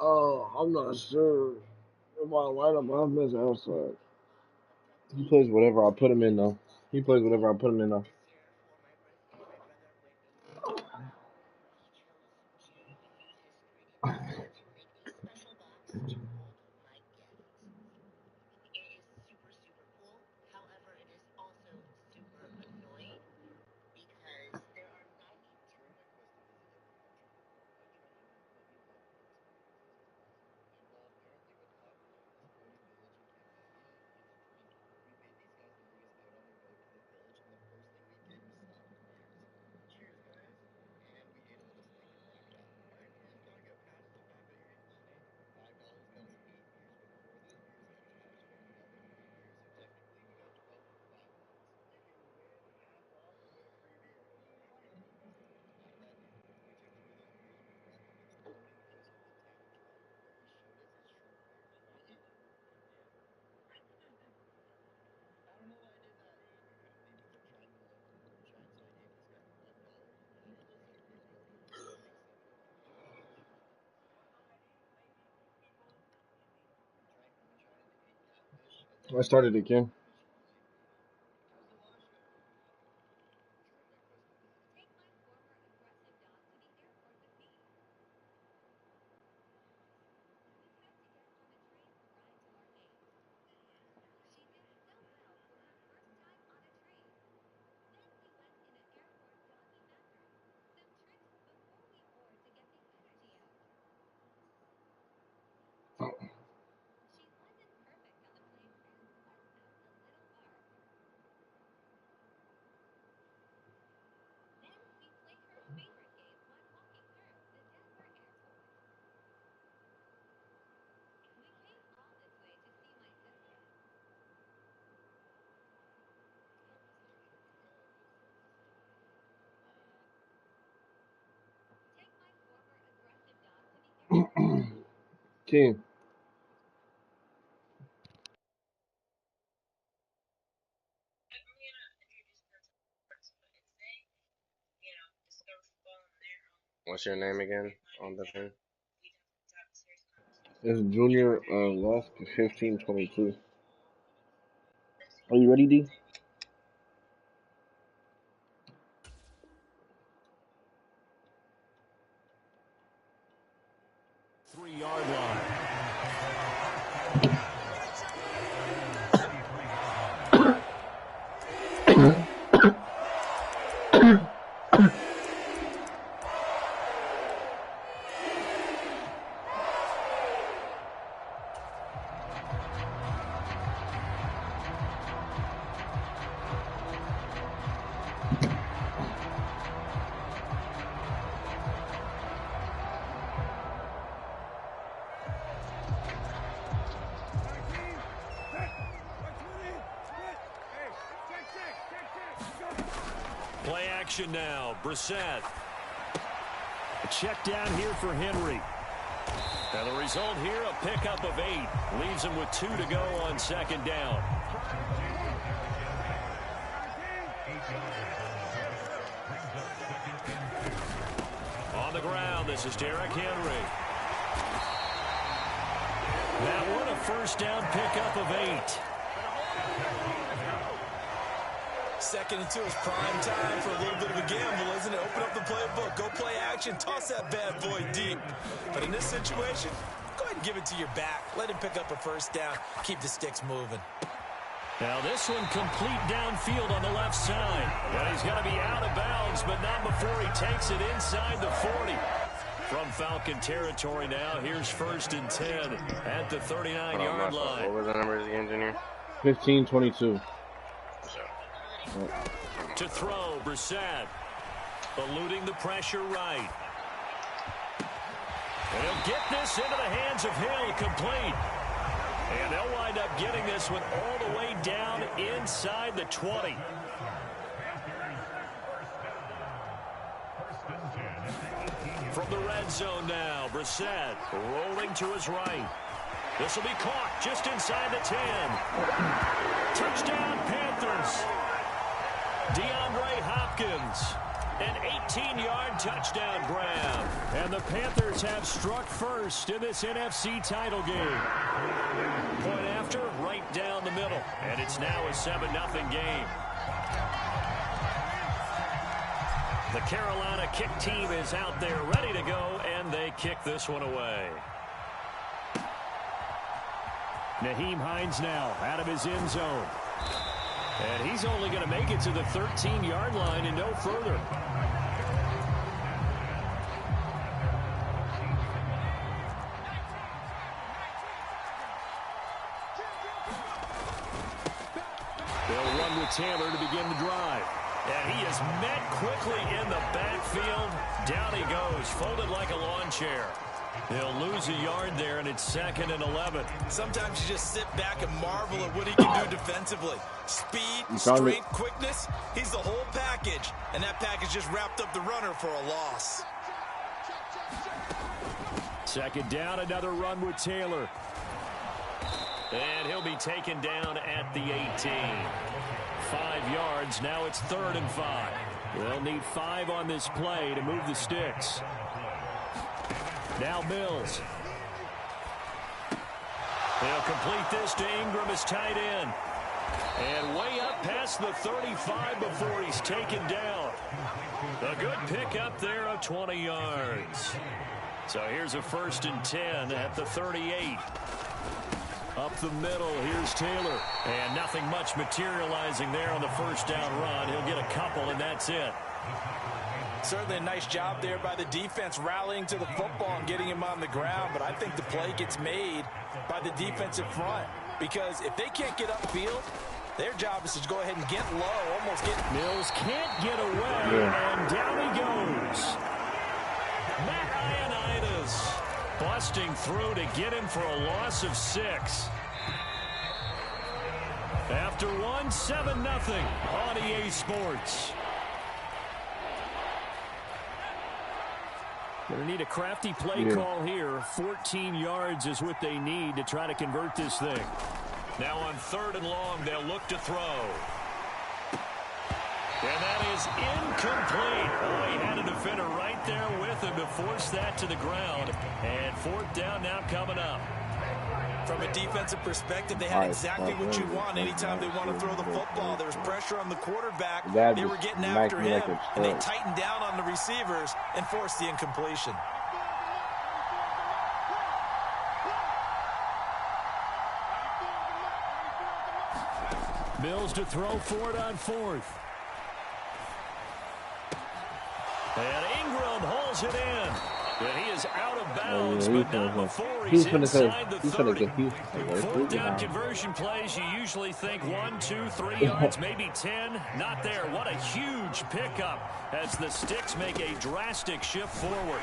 I'm not sure if I line up offense or outside. He plays whatever I put him in, though. He plays whatever I put him in, though. I started again. King. What's your name again on the thing? It's Junior left 15-22. Are you ready, D? 3-yard line. Play action now. Brissett. A check down here for Henry. And the result here, a pickup of 8. Leaves him with 2 to go on second down. On the ground, this is Derrick Henry. That one a first down pickup of 8. Second and 2 is prime time for a little bit of a gamble, isn't it? Open up the playbook, go play action, toss that bad boy deep. But in this situation, go ahead and give it to your back. Let him pick up a first down. Keep the sticks moving. Now this one complete downfield on the left side. But he's going to be out of bounds, but not before he takes it inside the 40. From Falcon territory now, here's 1st and 10 at the 39-yard line. What were the numbers again, Junior? 15-22. To throw, Brissett. Eluding the pressure right. And he'll get this into the hands of Hill, complete. And they'll wind up getting this one all the way down inside the 20. From the red zone now, Brissett rolling to his right. This will be caught just inside the 10. Touchdown, Panthers. DeAndre Hopkins An 18-yard touchdown grab. And the Panthers have struck first in this NFC title game. Point after, right down the middle. And it's now a 7-0 game. The Carolina kick team is out there ready to go, and they kick this one away. Nyheim Hines now out of his end zone. And he's only going to make it to the 13-yard line and no further. They'll run with Taylor to begin the drive. And he is met quickly in the backfield. Down he goes, folded like a lawn chair. He'll lose a yard there, and it's 2nd and 11. Sometimes you just sit back and marvel at what he can do defensively. Speed, strength, quickness. He's the whole package. And that package just wrapped up the runner for a loss. 2nd down, another run with Taylor. And he'll be taken down at the 18. 5 yards. Now it's 3rd and 5. They'll need 5 on this play to move the sticks. Now Mills. They'll complete this to Ingram as tight end. And way up past the 35 before he's taken down. A good pickup there of 20 yards. So here's a 1st and 10 at the 38. Up the middle, here's Taylor. And nothing much materializing there on the 1st down run. He'll get a couple, and that's it. Certainly a nice job there by the defense rallying to the football and getting him on the ground. But I think the play gets made by the defensive front. Because if they can't get upfield, their job is to go ahead and get low, almost get... Mills can't get away, and down he goes. Matt Ioannidis busting through to get him for a loss of 6. After one, 7-0 on EA Sports. Going to need a crafty play call here. 14 yards is what they need to try to convert this thing. Now on 3rd and long, they'll look to throw. And that is incomplete. Oh, he had a defender right there with him to force that to the ground. And 4th down now coming up. From a defensive perspective, they had exactly what you want anytime they want to throw the football. There was pressure on the quarterback. They were getting after him, and they tightened down on the receivers and forced the incompletion. Mills to throw for it on 4th. And Ingram holds it in. And he is out of bounds, but not before he's inside the 30. 4th down conversion plays, you usually think 1, 2, 3 yards, maybe 10. Not there. What a huge pickup as the sticks make a drastic shift forward.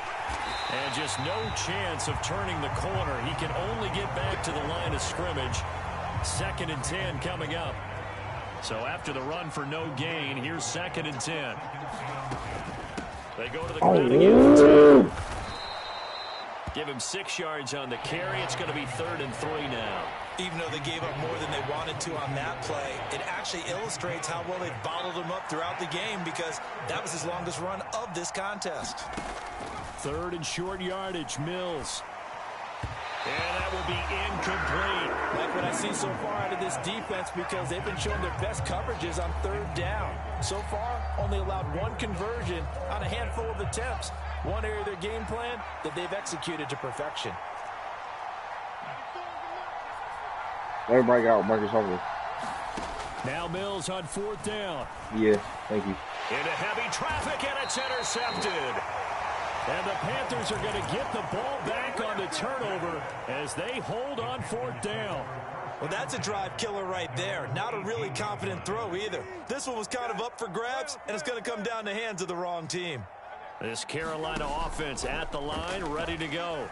And just no chance of turning the corner. He can only get back to the line of scrimmage. 2nd and 10 coming up. So after the run for no gain, here's 2nd and 10. They go to the ground again. Give him 6 yards on the carry. It's going to be 3rd and 3 now. Even though they gave up more than they wanted to on that play, it actually illustrates how well they've bottled them up throughout the game because that was his longest run of this contest. 3rd and short yardage, Mills. And that will be incomplete. Like what I see so far out of this defense because they've been showing their best coverages on 3rd down. So far, only allowed 1 conversion on a handful of attempts. One area of their game plan that they've executed to perfection. Everybody got Marcus Harper. Now Mills on 4th down. Yeah, thank you. Into heavy traffic, and it's intercepted. And the Panthers are going to get the ball back on the turnover as they hold on 4th down. Well, that's a drive killer right there. Not a really confident throw either. This one was kind of up for grabs, and it's going to come down the hands of the wrong team. This Carolina offense at the line, ready to go.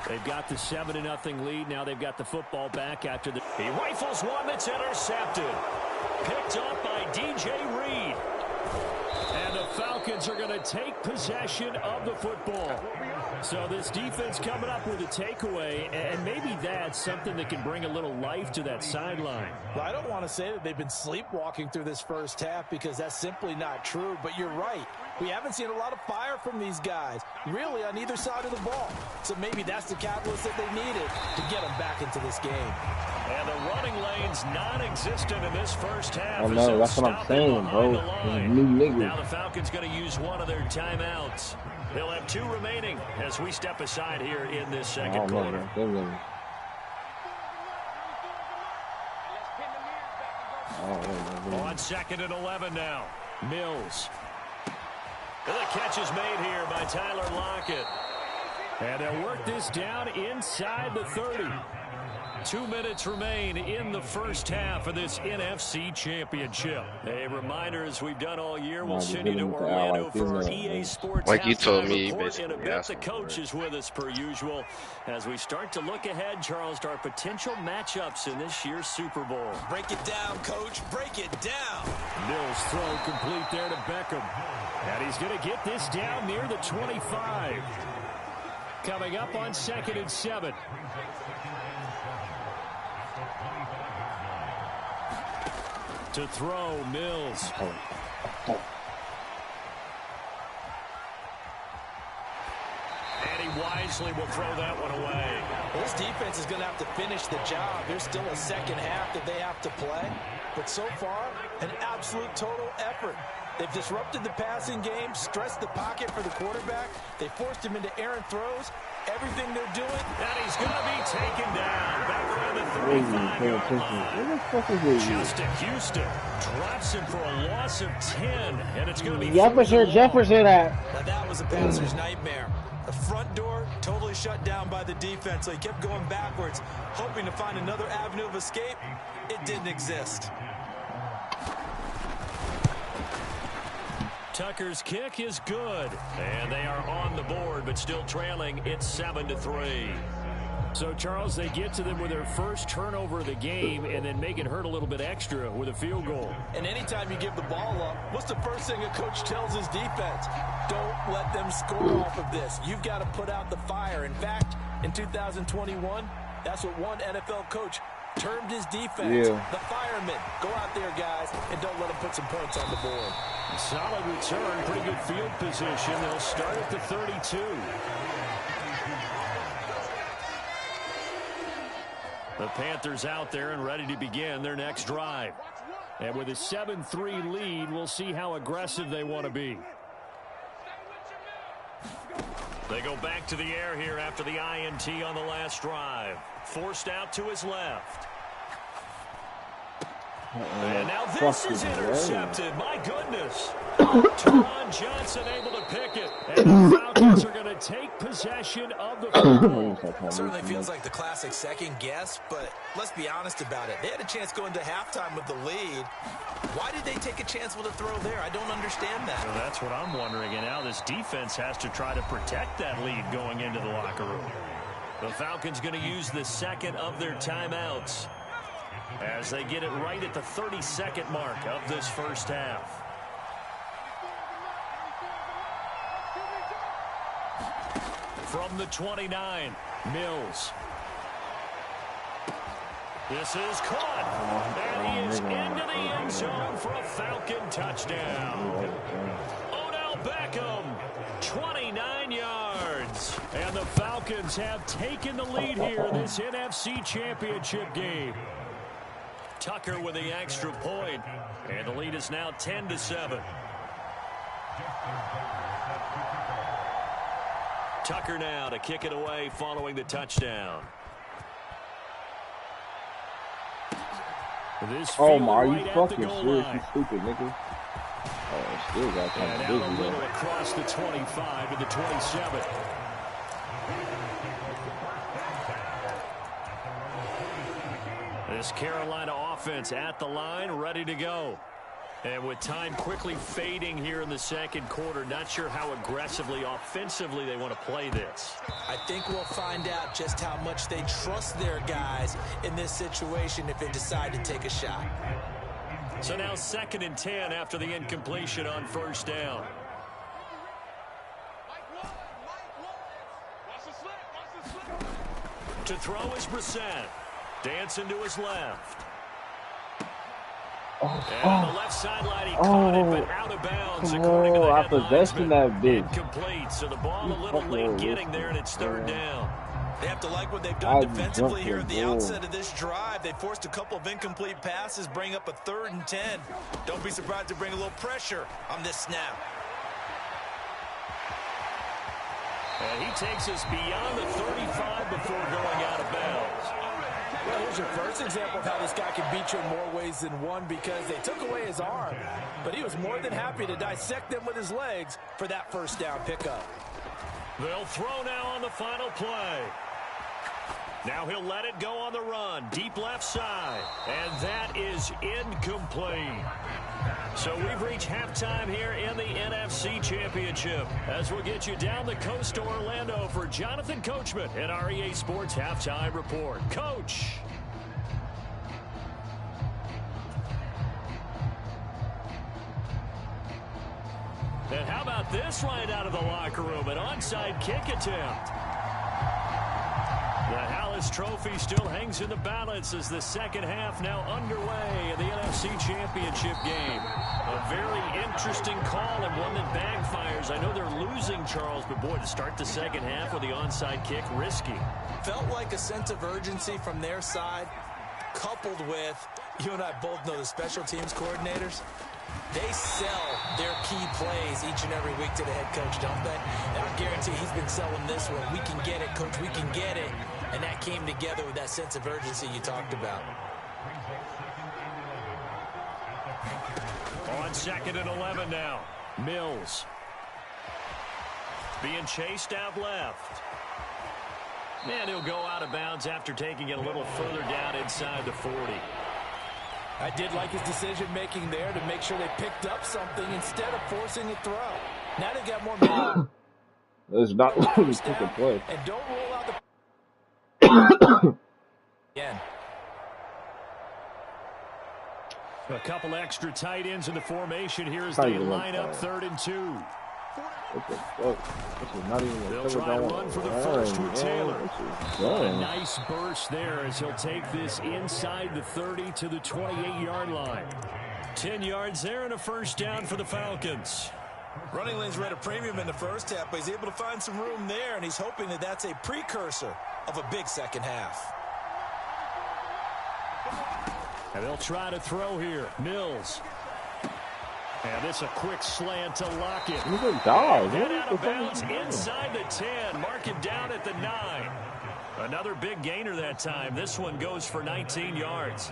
They've got the 7-0 lead. Now they've got the football back after the... He rifles one that's intercepted. Picked up by DJ Reed. And the Falcons are going to take possession of the football. So this defense coming up with a takeaway, and maybe that got something that can bring a little life to that sideline. Well, I don't want to say that they've been sleepwalking through this first half because that's simply not true, but you're right. We haven't seen a lot of fire from these guys, really, on either side of the ball. So maybe that's the catalyst that they needed to get them back into this game. And the running lane's non-existent in this first half. Oh, no, that's what I'm saying, bro. New nigga. Now the Falcons going to use one of their timeouts. They'll have 2 remaining as we step aside here in this second quarter. On 2nd and 11 now. Mills. And the catch is made here by Tyler Lockett. And they'll work this down inside the 30. 2 minutes remain in the first half of this NFC Championship. A reminder, as we've done all year, we'll send you to Orlando for our EA Sports like you told me, report in a basically. bit. The coach is with us per usual as we start to look ahead, Charles, to our potential matchups in this year's Super Bowl. Break it down, Coach. Break it down. Mills throw complete there to Beckham. And he's going to get this down near the 25. Coming up on 2nd and 7. To throw, Mills. And he wisely will throw that one away. Well, this defense is going to have to finish the job. There's still a second half that they have to play. But so far, an absolute total effort. They've disrupted the passing game, stressed the pocket for the quarterback. They forced him into errant throws. Everything they're doing. And he's going to be taken down. Back around the 35-yard line. Justin Houston drops him for a loss of 10. And it's going to be Jefferson at. Now that was a passer's nightmare. The front door totally shut down by the defense. So he kept going backwards, hoping to find another avenue of escape. It didn't exist. Tucker's kick is good. And they are on the board, but still trailing. It's 7-3. So, Charles, they get to them with their first turnover of the game and then make it hurt a little bit extra with a field goal. And anytime you give the ball up, what's the first thing a coach tells his defense? Don't let them score off of this. You've got to put out the fire. In fact, in 2021, that's what one NFL coach termed his defense. The firemen. Go out there, guys, and don't let them put some points on the board. Solid return, pretty good field position. They'll start at the 32. The Panthers out there and ready to begin their next drive. And with a 7-3 lead, we'll see how aggressive they want to be. They go back to the air here after the INT on the last drive. Forced out to his left. And now this is intercepted. My goodness. Teron Johnson able to pick it. And the Falcons are going to take possession of the football. Certainly feels like the classic second guess, but let's be honest about it. They had a chance going to halftime with the lead. Why did they take a chance with a throw there? I don't understand that. Well, that's what I'm wondering. And now this defense has to try to protect that lead going into the locker room. The Falcons going to use the second of their timeouts as they get it right at the 32nd mark of this first half. From the 29, Mills. This is caught. And he is into the end zone for a Falcon touchdown. Odell Beckham, 29 yards. And the Falcons have taken the lead here in this NFC Championship game. Tucker with the extra point, and the lead is now 10-7. Tucker now to kick it away following the touchdown. This Oh my, are right you at fucking the goal serious, line. you stupid nigga? Oh, still got And kind out of a busy little though. across the 25 to the 27. This Carolina offense at the line, ready to go. And with time quickly fading here in the second quarter, not sure how aggressively, offensively they want to play this. I think we'll find out just how much they trust their guys in this situation if they decide to take a shot. So now 2nd and 10 after the incompletion on first down. To throw is Brissett. Dancing to his left. And on the left sideline, he caught it, but out of bounds, according to the I headlines. possessed that bitch. Incomplete, so the ball a little late getting there, and it's third down. They have to like what they've done defensively here at the outset of this drive. They forced a couple of incomplete passes, bring up a 3rd and 10. Don't be surprised to bring a little pressure on this snap. And he takes us beyond the 35 before going out of bounds. Well, here's your first example of how this guy can beat you in more ways than one, because they took away his arm, but he was more than happy to dissect them with his legs for that first down pickup. They'll throw now on the final play. Now he'll let it go on the run, deep left side, and that is incomplete. So we've reached halftime here in the NFC Championship, as we'll get you down the coast to Orlando for Jonathan Coachman and our EA Sports Halftime Report. Coach. And how about this right out of the locker room, an onside kick attempt. The Hallis Trophy still hangs in the balance as the second half now underway in the NFC Championship game. A very interesting call and one that backfires. I know they're losing, Charles, but boy, to start the second half with the onside kick, risky. Felt like a sense of urgency from their side, coupled with, you and I both know the special teams coordinators, they sell their key plays each and every week to the head coach, don't they? And I guarantee he's been selling this one. We can get it, coach, we can get it. And that came together with that sense of urgency you talked about. On 2nd and 11 now. Mills. Being chased out left. And he'll go out of bounds after taking it a little further down inside the 40. I did like his decision-making there to make sure they picked up something instead of forcing a throw. Now they got more money. That's not what we took a play. And don't roll out the... Again. A couple extra tight ends in the formation here as they line up 3rd and 2. What the fuck? This is not even They'll try to run for the first with Taylor. A nice burst there as he'll take this inside the 30 to the 28-yard line. 10 yards there and a first down for the Falcons. Running lanes were at a premium in the first half, but he's able to find some room there, and he's hoping that that's a precursor of a big second half. And they'll try to throw here. Mills. And this a quick slant to Lockett. He's a dog. Head out of bounds inside the 10. Mark it down at the 9. Another big gainer that time. This one goes for 19 yards.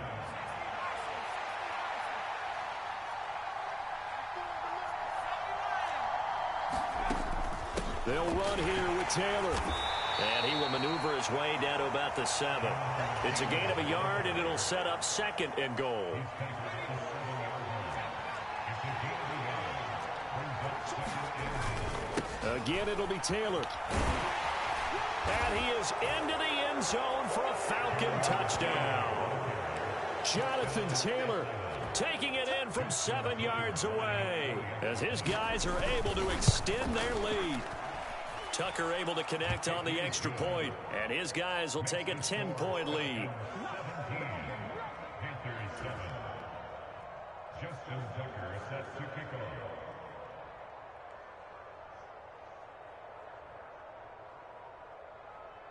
They'll run here with Taylor. And he will maneuver his way down to about the 7. It's a gain of a yard, and it'll set up 2nd and goal. Again, it'll be Taylor. And he is into the end zone for a Falcon touchdown. Jonathan Taylor taking it in from 7 yards away as his guys are able to extend their lead. Tucker able to connect on the extra point, and his guys will take a 10-point lead.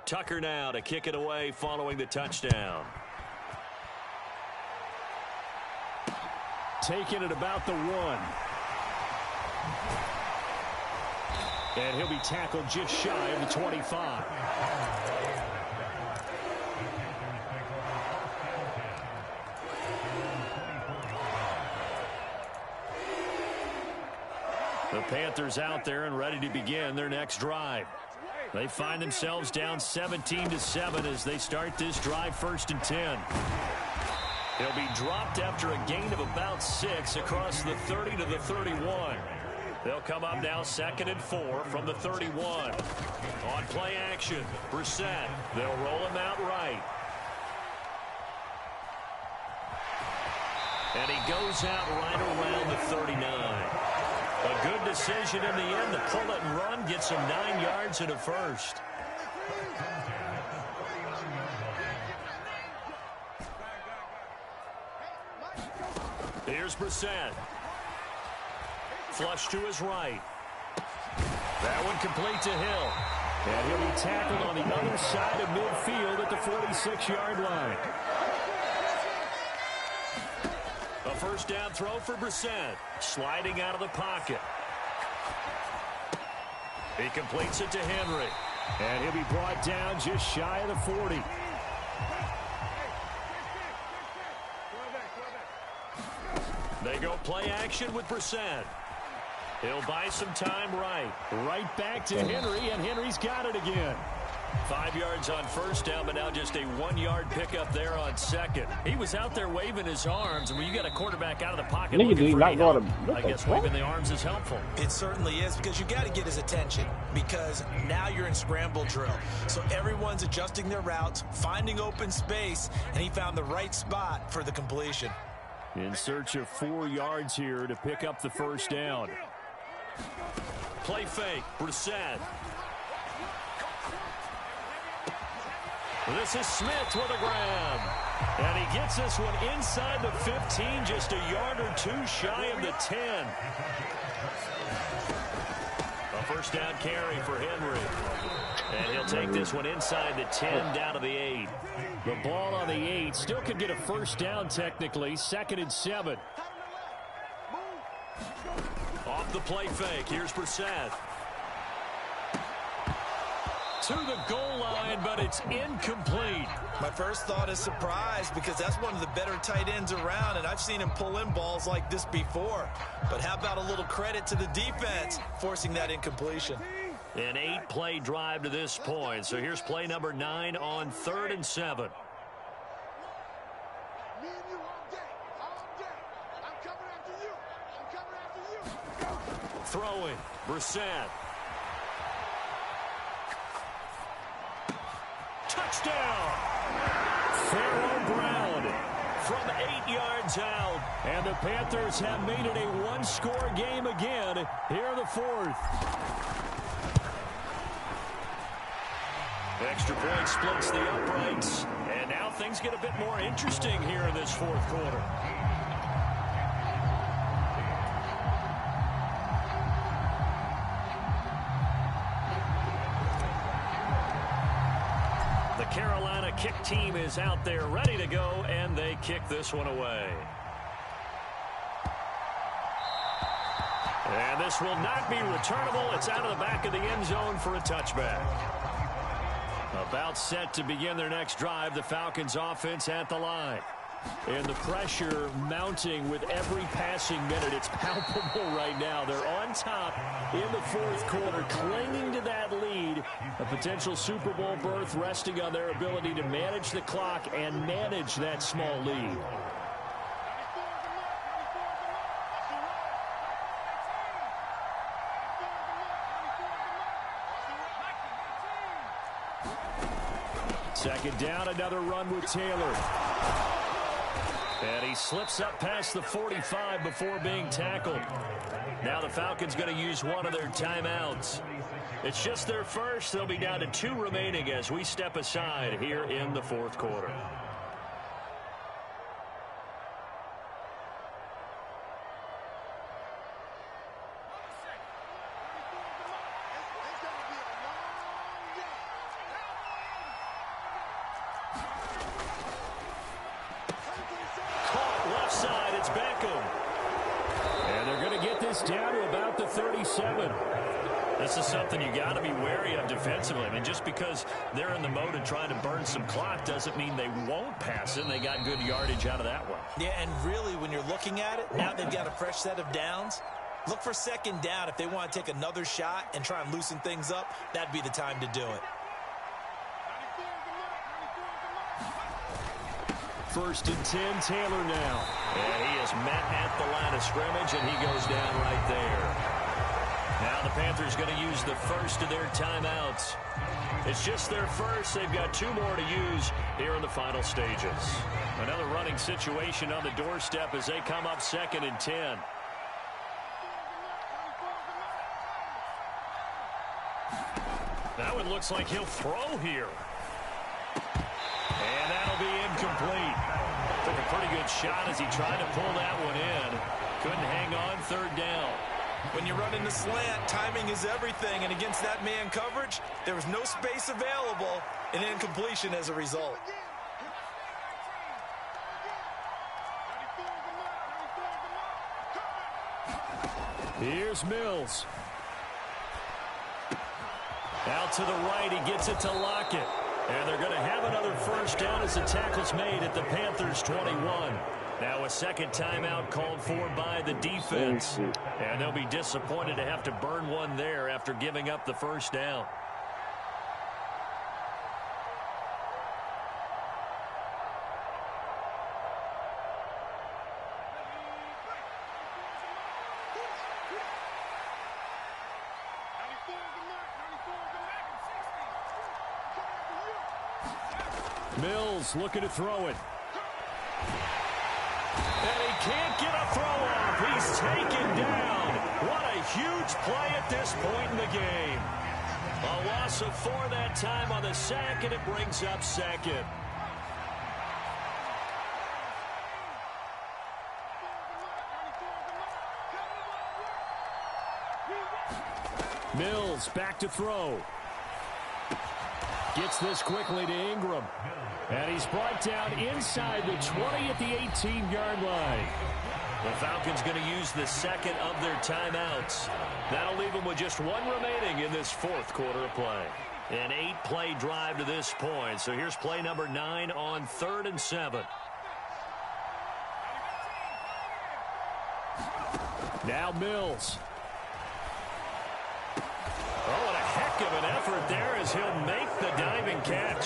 Tucker now to kick it away following the touchdown. Taking it about the 1. And he'll be tackled just shy of the 25. The Panthers out there and ready to begin their next drive. They find themselves down 17-7 as they start this drive 1st and 10. He'll be dropped after a gain of about 6 across the 30 to the 31. They'll come up now 2nd and 4 from the 31. On play action, Brissett. They'll roll him out right. And he goes out right around the 39. A good decision in the end to pull it and run, gets him 9 yards and a first. Here's Brissett. Flush to his right. That one complete to Hill. And he'll be tackled on the other side of midfield at the 46-yard line. A first down throw for Brissett. Sliding out of the pocket. He completes it to Henry. And he'll be brought down just shy of the 40. They go play action with Brissett. He'll buy some time right back to Henry, and Henry's got it again. 5 yards on first down, but now just a 1-yard pickup there on second. He was out there waving his arms, and when you got a quarterback out of the pocket looking for help, I guess waving the arms is helpful. It certainly is, because you got to get his attention, because now you're in scramble drill. So everyone's adjusting their routes, finding open space, and he found the right spot for the completion. In search of 4 yards here to pick up the first down. Play fake, Brissett. This is Smith with a grab. And he gets this one inside the 15, just a yard or two shy of the 10. A first down carry for Henry. And he'll take this one inside the 10 down to the 8. The ball on the 8 still could get a first down technically. 2nd and 7. Off the play fake. Here's Brissett. To the goal line, but it's incomplete. My first thought is surprise, because that's one of the better tight ends around, and I've seen him pull in balls like this before. But how about a little credit to the defense forcing that incompletion? An 8-play drive to this point. So here's play number 9 on 3rd and 7. Throwing, Brissett. Touchdown! Pharaoh Brown from 8 yards out. And the Panthers have made it a one-score game again here in the 4th. Extra point splits the uprights. And now things get a bit more interesting here in this 4th quarter. The Carolina kick team is out there ready to go, and they kick this one away. And this will not be returnable. It's out of the back of the end zone for a touchback. About set to begin their next drive, the Falcons offense at the line. And the pressure mounting with every passing minute. It's palpable right now. They're on top in the 4th quarter, clinging to that lead. A potential Super Bowl berth resting on their ability to manage the clock and manage that small lead. Second down, another run with Taylor. And he slips up past the 45 before being tackled. Now the Falcons going to use one of their timeouts. It's just their first. They'll be down to 2 remaining as we step aside here in the 4th quarter. Down to about the 37. This is something you got to be wary of defensively. I mean, just because they're in the mode of trying to burn some clock doesn't mean they won't pass it. And they got good yardage out of that one. Yeah, and really, when you're looking at it, now they've got a fresh set of downs. Look for 2nd down. If they want to take another shot and try and loosen things up, that'd be the time to do it. 1st and 10, Taylor now. And he is met at the line of scrimmage, and he goes down right there. Now the Panthers going to use the first of their timeouts. It's just their first. They've got 2 more to use here in the final stages. Another running situation on the doorstep as they come up 2nd and 10. That one looks like he'll throw here. And that'll be incomplete. Took a pretty good shot as he tried to pull that one in. Couldn't hang on. Third down. When you run into slant, timing is everything, and against that man coverage, there was no space available, and incompletion as a result. Here's Mills. Out to the right, he gets it to Lockett. And they're going to have another first down as the tackle's made at the Panthers' 21. Now a second timeout called for by the defense. And they'll be disappointed to have to burn one there after giving up the first down. Mills looking to throw it. And he can't get a throw off. He's taken down. What a huge play at this point in the game. A loss of 4 that time on the sack, and it brings up second. Mills back to throw. Gets this quickly to Ingram. And he's brought down inside the 20 at the 18-yard line. The Falcons going to use the second of their timeouts. That'll leave them with just one remaining in this fourth quarter of play. An 8-play drive to this point. So here's play number 9 on 3rd and 7. Now Mills. Oh, what a heck of an effort there as he'll make the diving catch.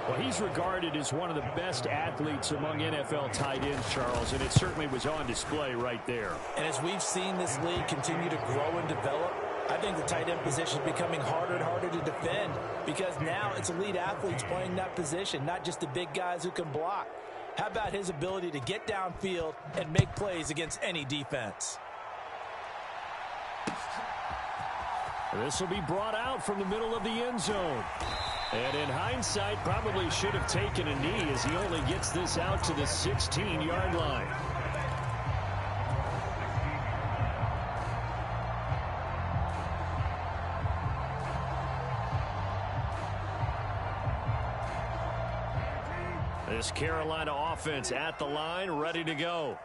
Well, he's regarded as one of the best athletes among NFL tight ends, Charles, and it certainly was on display right there. And as we've seen this league continue to grow and develop, I think the tight end position is becoming harder and harder to defend because now it's elite athletes playing that position, not just the big guys who can block. How about his ability to get downfield and make plays against any defense? This will be brought out from the middle of the end zone. And in hindsight, probably should have taken a knee as he only gets this out to the 16-yard line. This Carolina offense at the line, ready to go.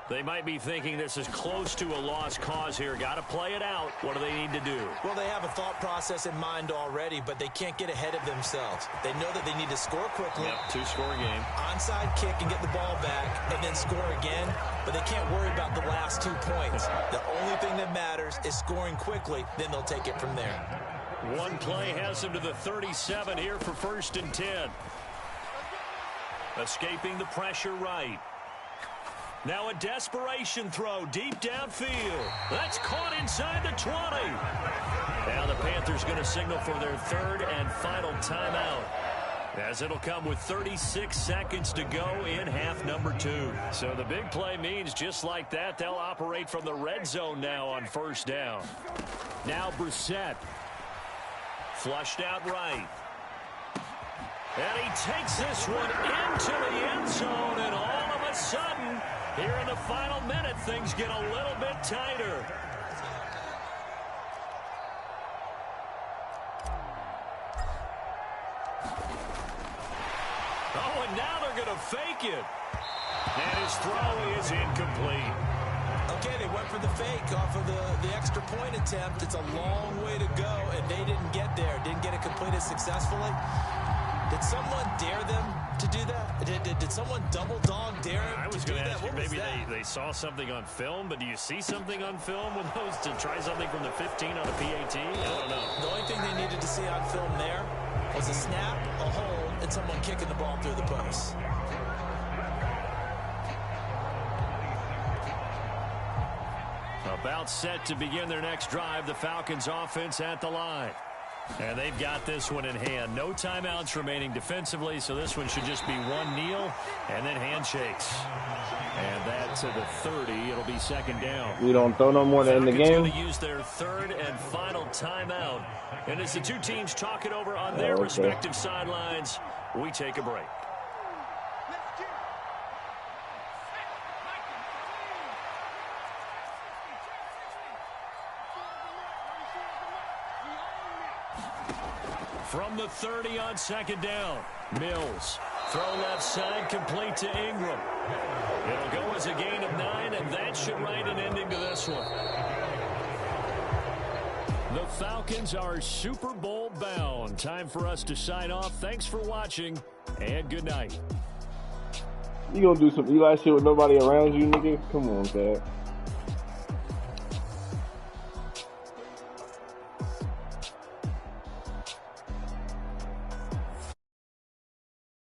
They might be thinking this is close to a lost cause here. Got to play it out. What do they need to do? Well, they have a thought process in mind already, but they can't get ahead of themselves. They know that they need to score quickly. Yep, 2-score game. Onside kick and get the ball back and then score again, but they can't worry about the last 2 points. The only thing that matters is scoring quickly, then they'll take it from there. One play has them to the 37 here for 1st and 10. Escaping the pressure right. Now a desperation throw deep downfield. That's caught inside the 20. Now the Panthers going to signal for their 3rd and final timeout, as it'll come with 36 seconds to go in half number 2. So the big play means just like that, they'll operate from the red zone now on 1st down. Now Brissett. Flushed out right. And he takes this one into the end zone, and all of a sudden, here in the final minute, things get a little bit tighter. Oh, and now they're going to fake it. And his throw is incomplete. Okay, they went for the fake off of the extra point attempt. It's a long way to go, and they didn't get there. Didn't get it completed successfully. Did someone dare them to do that? Did someone double dog dare him I was to do going to that? ask you, What was maybe that? they saw something on film, but do you see something on film with those to try something from the 15 on a PAT? I don't know. The only thing they needed to see on film there was a snap, a hold, and someone kicking the ball through the post. About set to begin their next drive, the Falcons offense at the line. And they've got this one in hand. No timeouts remaining defensively, so this one should just be one kneel and then handshakes. And that to the 30. It'll be 2nd down. We don't throw no more than in the Falcons game. going to use their 3rd and final timeout. And as the two teams talk it over on their respective sidelines, we take a break. From the 30 on second down. Mills. Throw left side, complete to Ingram. It'll go as a gain of 9, and that should write an ending to this one. The Falcons are Super Bowl bound. Time for us to sign off. Thanks for watching, and good night. You gonna do some Eli shit with nobody around you, nigga? Come on, Dad.